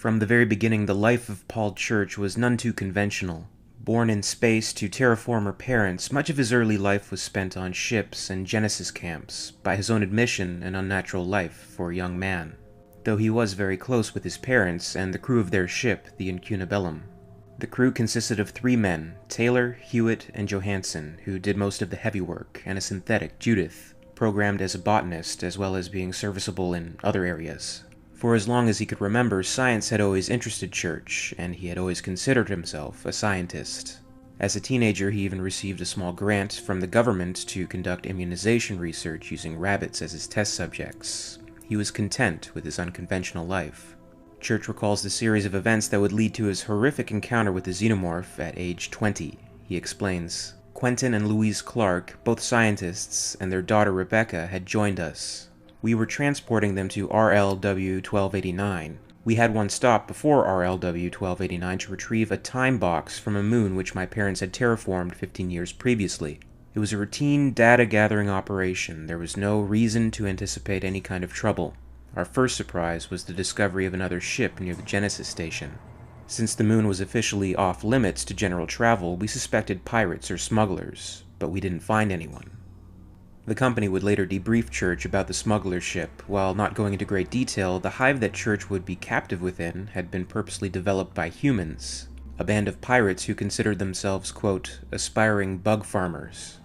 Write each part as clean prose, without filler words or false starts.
From the very beginning, the life of Paul Church was none too conventional. Born in space to terraformer parents, much of his early life was spent on ships and Genesis camps, by his own admission an unnatural life for a young man. Though he was very close with his parents and the crew of their ship, the Incunabellum. The crew consisted of 3 men, Taylor, Hewitt, and Johansen, who did most of the heavy work, and a synthetic, Judith, programmed as a botanist as well as being serviceable in other areas. For as long as he could remember, science had always interested Church, and he had always considered himself a scientist. As a teenager, he even received a small grant from the government to conduct immunization research using rabbits as his test subjects. He was content with his unconventional life. Church recalls the series of events that would lead to his horrific encounter with the xenomorph at age 20. He explains, "Quentin and Louise Clark, both scientists, and their daughter Rebecca had joined us. We were transporting them to RLW-1289. We had one stop before RLW-1289 to retrieve a time box from a moon which my parents had terraformed 15 years previously. It was a routine data-gathering operation. There was no reason to anticipate any kind of trouble. Our first surprise was the discovery of another ship near the Genesis station. Since the moon was officially off-limits to general travel, we suspected pirates or smugglers, but we didn't find anyone." The company would later debrief Church about the smuggler ship. While not going into great detail, the hive that Church would be captive within had been purposely developed by humans, a band of pirates who considered themselves, quote, aspiring bug farmers.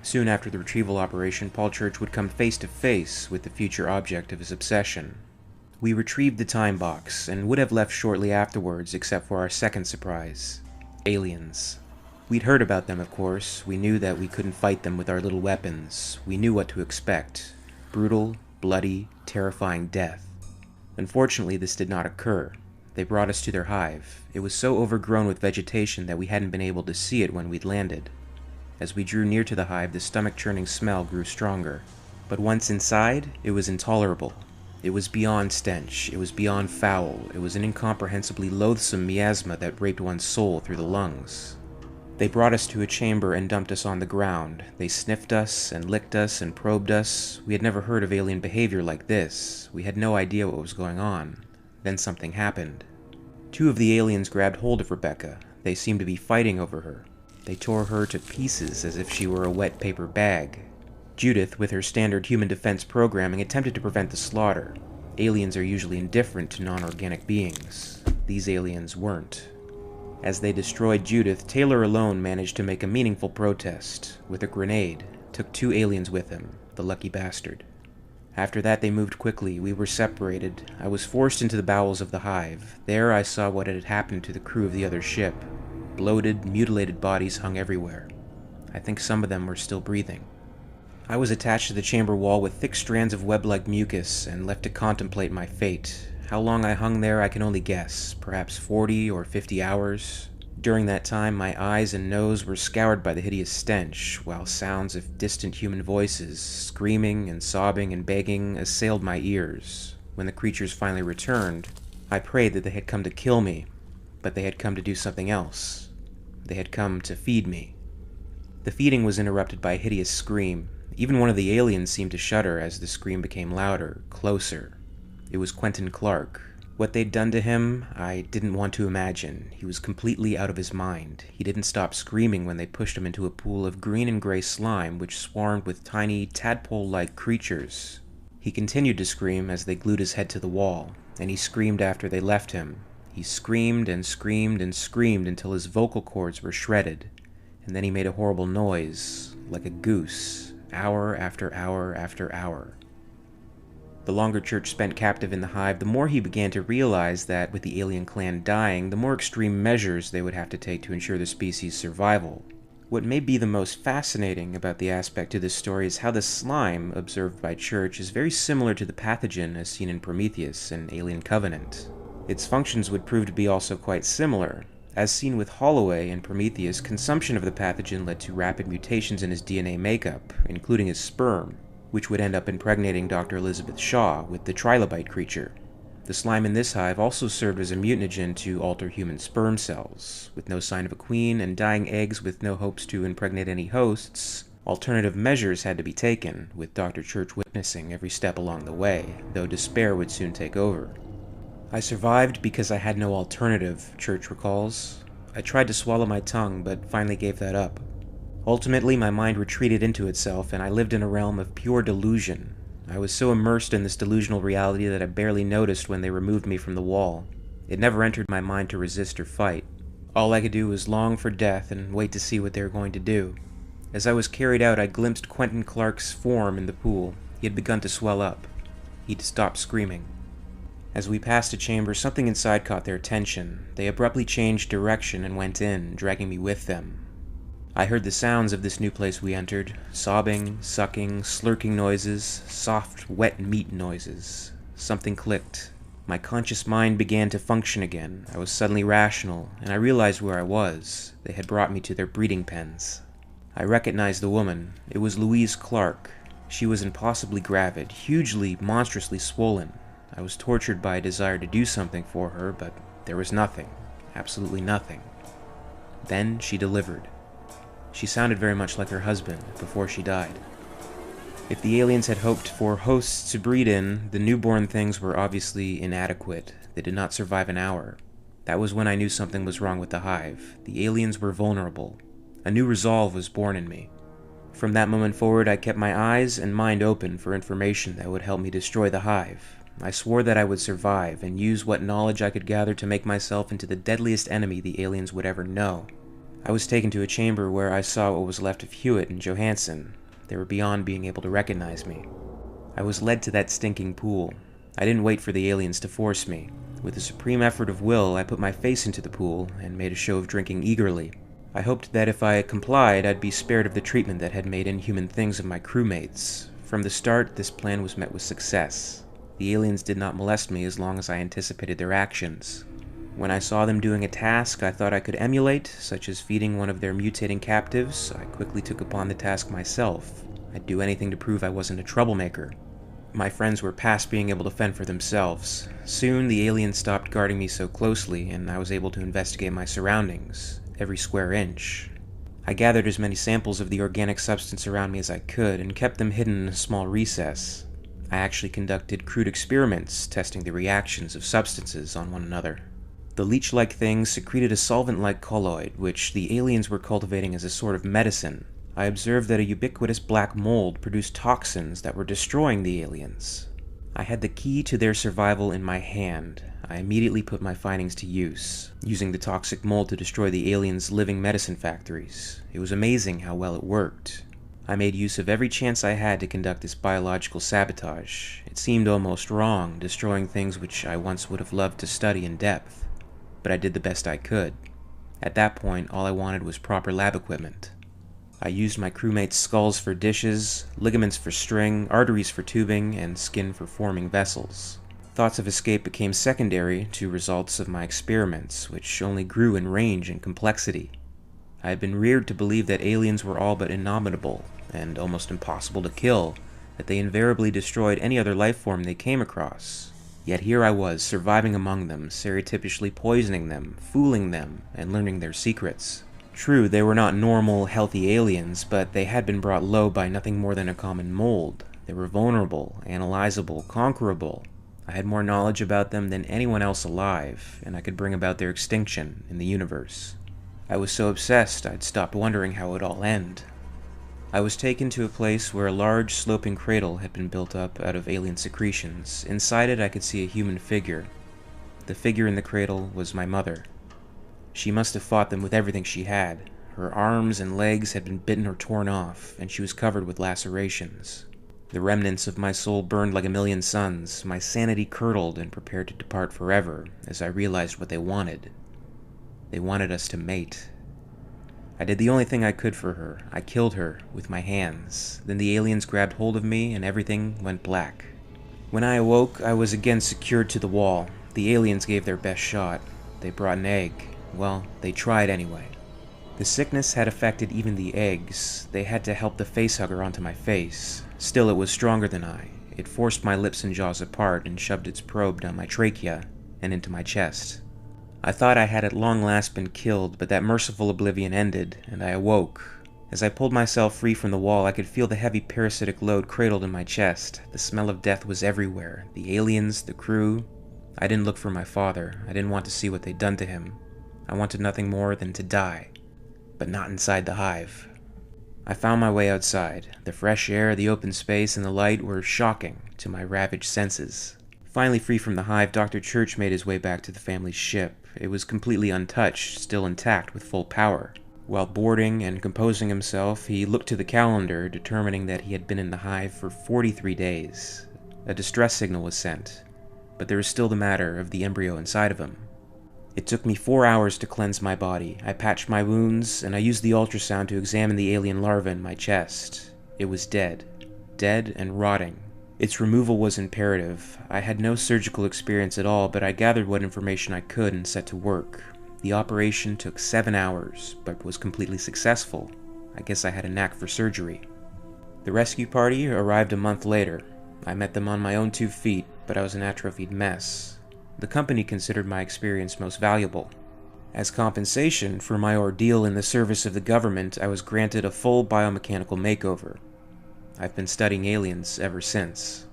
Soon after the retrieval operation, Paul Church would come face to face with the future object of his obsession. "We retrieved the time box, and would have left shortly afterwards except for our second surprise. Aliens. We'd heard about them, of course. We knew that we couldn't fight them with our little weapons. We knew what to expect. Brutal, bloody, terrifying death. Unfortunately, this did not occur. They brought us to their hive. It was so overgrown with vegetation that we hadn't been able to see it when we'd landed. As we drew near to the hive, the stomach-churning smell grew stronger. But once inside, it was intolerable. It was beyond stench. It was beyond foul. It was an incomprehensibly loathsome miasma that raped one's soul through the lungs. They brought us to a chamber and dumped us on the ground. They sniffed us and licked us and probed us. We had never heard of alien behavior like this. We had no idea what was going on. Then something happened. 2 of the aliens grabbed hold of Rebecca. They seemed to be fighting over her. They tore her to pieces as if she were a wet paper bag. Judith, with her standard human defense programming, attempted to prevent the slaughter. Aliens are usually indifferent to non-organic beings. These aliens weren't. As they destroyed Judith, Taylor alone managed to make a meaningful protest. With a grenade, took 2 aliens with him, the lucky bastard. After that they moved quickly. We were separated. I was forced into the bowels of the hive. There I saw what had happened to the crew of the other ship. Bloated, mutilated bodies hung everywhere. I think some of them were still breathing. I was attached to the chamber wall with thick strands of web-like mucus and left to contemplate my fate. How long I hung there I can only guess, perhaps 40 or 50 hours. During that time, my eyes and nose were scoured by the hideous stench, while sounds of distant human voices, screaming and sobbing and begging, assailed my ears. When the creatures finally returned, I prayed that they had come to kill me, but they had come to do something else. They had come to feed me. The feeding was interrupted by a hideous scream. Even one of the aliens seemed to shudder as the scream became louder, closer. It was Quentin Clark. What they'd done to him, I didn't want to imagine. He was completely out of his mind. He didn't stop screaming when they pushed him into a pool of green and gray slime which swarmed with tiny, tadpole-like creatures. He continued to scream as they glued his head to the wall, and he screamed after they left him. He screamed and screamed and screamed until his vocal cords were shredded, and then he made a horrible noise, like a goose, hour after hour after hour. The longer Church spent captive in the hive, the more he began to realize that, with the alien clan dying, the more extreme measures they would have to take to ensure the species' survival. What may be the most fascinating about the aspect to this story is how the slime, observed by Church, is very similar to the pathogen as seen in Prometheus and Alien Covenant. Its functions would prove to be also quite similar. As seen with Holloway and Prometheus, consumption of the pathogen led to rapid mutations in his DNA makeup, including his sperm, which would end up impregnating Dr. Elizabeth Shaw with the trilobite creature. The slime in this hive also served as a mutagen to alter human sperm cells. With no sign of a queen and dying eggs with no hopes to impregnate any hosts, alternative measures had to be taken, with Dr. Church witnessing every step along the way, though despair would soon take over. I survived because I had no alternative, Church recalls. I tried to swallow my tongue, but finally gave that up. Ultimately, my mind retreated into itself, and I lived in a realm of pure delusion. I was so immersed in this delusional reality that I barely noticed when they removed me from the wall. It never entered my mind to resist or fight. All I could do was long for death and wait to see what they were going to do. As I was carried out, I glimpsed Quentin Clark's form in the pool. He had begun to swell up. He'd stopped screaming. As we passed a chamber, something inside caught their attention. They abruptly changed direction and went in, dragging me with them. I heard the sounds of this new place we entered: sobbing, sucking, slurking noises, soft, wet meat noises. Something clicked. My conscious mind began to function again. I was suddenly rational, and I realized where I was. They had brought me to their breeding pens. I recognized the woman. It was Louise Clark. She was impossibly gravid, hugely, monstrously swollen. I was tortured by a desire to do something for her, but there was nothing. Absolutely nothing. Then she delivered. She sounded very much like her husband before she died. If the aliens had hoped for hosts to breed in, the newborn things were obviously inadequate. They did not survive an hour. That was when I knew something was wrong with the hive. The aliens were vulnerable. A new resolve was born in me. From that moment forward, I kept my eyes and mind open for information that would help me destroy the hive. I swore that I would survive and use what knowledge I could gather to make myself into the deadliest enemy the aliens would ever know. I was taken to a chamber where I saw what was left of Hewitt and Johansson. They were beyond being able to recognize me. I was led to that stinking pool. I didn't wait for the aliens to force me. With a supreme effort of will, I put my face into the pool and made a show of drinking eagerly. I hoped that if I complied, I'd be spared of the treatment that had made inhuman things of my crewmates. From the start, this plan was met with success. The aliens did not molest me as long as I anticipated their actions. When I saw them doing a task I thought I could emulate, such as feeding one of their mutating captives, I quickly took upon the task myself. I'd do anything to prove I wasn't a troublemaker. My friends were past being able to fend for themselves. Soon the aliens stopped guarding me so closely, and I was able to investigate my surroundings, every square inch. I gathered as many samples of the organic substance around me as I could, and kept them hidden in a small recess. I actually conducted crude experiments, testing the reactions of substances on one another. The leech-like things secreted a solvent-like colloid, which the aliens were cultivating as a sort of medicine. I observed that a ubiquitous black mold produced toxins that were destroying the aliens. I had the key to their survival in my hand. I immediately put my findings to use, using the toxic mold to destroy the aliens' living medicine factories. It was amazing how well it worked. I made use of every chance I had to conduct this biological sabotage. It seemed almost wrong, destroying things which I once would have loved to study in depth. But I did the best I could. At that point, all I wanted was proper lab equipment. I used my crewmates' skulls for dishes, ligaments for string, arteries for tubing, and skin for forming vessels. Thoughts of escape became secondary to results of my experiments, which only grew in range and complexity. I had been reared to believe that aliens were all but innominable, and almost impossible to kill, that they invariably destroyed any other life form they came across. Yet here I was, surviving among them, stereotypically poisoning them, fooling them, and learning their secrets. True, they were not normal, healthy aliens, but they had been brought low by nothing more than a common mold. They were vulnerable, analyzable, conquerable. I had more knowledge about them than anyone else alive, and I could bring about their extinction in the universe. I was so obsessed I'd stopped wondering how it would all end. I was taken to a place where a large, sloping cradle had been built up out of alien secretions. Inside it I could see a human figure. The figure in the cradle was my mother. She must have fought them with everything she had. Her arms and legs had been bitten or torn off, and she was covered with lacerations. The remnants of my soul burned like a million suns. My sanity curdled and prepared to depart forever as I realized what they wanted. They wanted us to mate. I did the only thing I could for her. I killed her with my hands. Then the aliens grabbed hold of me and everything went black. When I awoke, I was again secured to the wall. The aliens gave their best shot. They brought an egg. Well, they tried anyway. The sickness had affected even the eggs. They had to help the facehugger onto my face. Still, it was stronger than I. It forced my lips and jaws apart and shoved its probe down my trachea and into my chest. I thought I had at long last been killed, but that merciful oblivion ended, and I awoke. As I pulled myself free from the wall, I could feel the heavy parasitic load cradled in my chest. The smell of death was everywhere. The aliens, the crew. I didn't look for my father. I didn't want to see what they'd done to him. I wanted nothing more than to die, but not inside the hive. I found my way outside. The fresh air, the open space, and the light were shocking to my ravaged senses. Finally free from the hive, Dr. Church made his way back to the family's ship. It was completely untouched, still intact with full power. While boarding and composing himself, he looked to the calendar, determining that he had been in the hive for 43 days. A distress signal was sent, but there was still the matter of the embryo inside of him. It took me 4 hours to cleanse my body. I patched my wounds, and I used the ultrasound to examine the alien larva in my chest. It was dead. Dead and rotting. Its removal was imperative. I had no surgical experience at all, but I gathered what information I could and set to work. The operation took 7 hours, but was completely successful. I guess I had a knack for surgery. The rescue party arrived a month later. I met them on my own 2 feet, but I was an atrophied mess. The company considered my experience most valuable. As compensation for my ordeal in the service of the government, I was granted a full biomechanical makeover. I've been studying aliens ever since.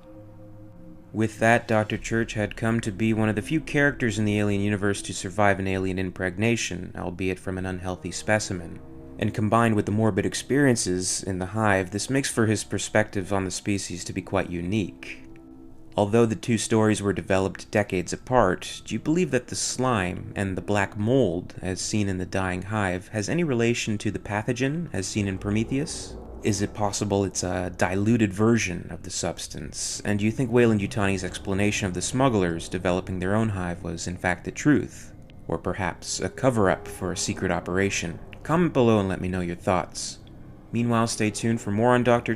With that, Dr. Church had come to be one of the few characters in the alien universe to survive an alien impregnation, albeit from an unhealthy specimen. And combined with the morbid experiences in the hive, this makes for his perspective on the species to be quite unique. Although the 2 stories were developed decades apart, do you believe that the slime and the black mold, as seen in the dying hive, has any relation to the pathogen, as seen in Prometheus? Is it possible it's a diluted version of the substance? And do you think Weyland-Yutani's explanation of the smugglers developing their own hive was in fact the truth? Or perhaps a cover-up for a secret operation? Comment below and let me know your thoughts. Meanwhile, stay tuned for more on Dr.